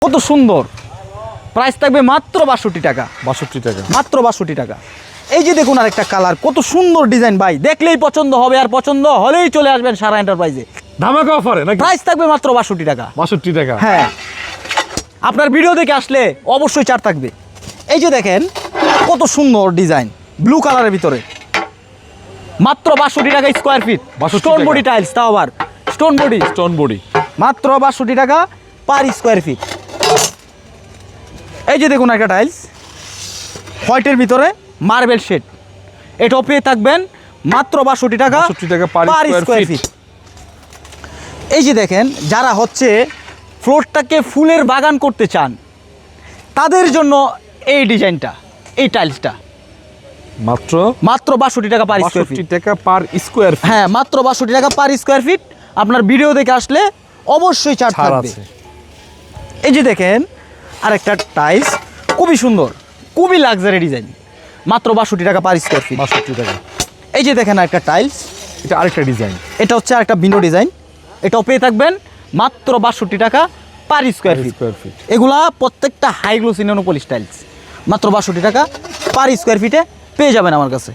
কত সুন্দর, প্রাইস থাকবে মাত্র ৬২ টাকা। ৬২ টাকা, মাত্র ৬২ টাকা। এই যে দেখুন আরেকটা কালার, কত সুন্দর ডিজাইন ভাই, দেখলেই পছন্দ হবে, আর পছন্দ হলেই চলে আসবেন সারা এন্টারপ্রাইজে। ধামাকা অফারে নাকি? প্রাইস থাকবে মাত্র ৬২ টাকা। ৬২ টাকা। হ্যাঁ, আপনার ভিডিও দেখে আসলে অবশ্যই ছাড় থাকবে। এই যে দেখেন কত সুন্দর ডিজাইন, ব্লু কালারের ভিতরে, মাত্র ৬২ টাকা স্কোয়ার ফিট। ৬২ স্টোন টাকা। বডি টাইলস, তাও আবার স্টোন বডি, স্টোন বডি, মাত্র ৬২ টাকা পার স্কোয়ার ফিট। এই যে দেখুন একটা টাইলস হোয়াইটের ভিতরে মার্বেল শেড, এটাও পেয়ে থাকবেন মাত্র ৬২ টাকা ৬২ টাকা পার স্কোয়ার স্কোয়ার ফিট। এই যে দেখেন যারা হচ্ছে ফ্লোরটাকে ফুলের বাগান করতে চান, তাদের জন্য এই ডিজাইনটা, এই টাইলসটা মাত্র মাত্র ৬২ টাকা পার স্কোয়ার ৬২ ফিট। টাকা পার স্কোয়ার ফিট। হ্যাঁ, মাত্র ৬২ টাকা পার স্কোয়ার ফিট। আপনার ভিডিও দেখে আসলে অবশ্যই ছাড় ছাড় থাকবে। আছে। এই যে দেখেন আরেকটা টাইলস, খুবই সুন্দর, খুবই লাক্সারি ডিজাইন, মাত্র ৬২ টাকা পার স্কোয়ার ফিট। ৬২ টাকা। এই যে দেখেন আরেকটা টাইলস, এটা আরেকটা ডিজাইন, এটা হচ্ছে আরেকটা ভিন্ন ডিজাইন, এটাও পেয়ে থাকবেন মাত্র ৬২ টাকা per square feet. Square feet. এগুলা প্রত্যেকটা হাই গ্লোসি নেনোপলিশ টাইলস, মাত্র ৬২ টাকা পার স্কোয়ার ফিটে পেয়ে যাবেন আমার কাছে।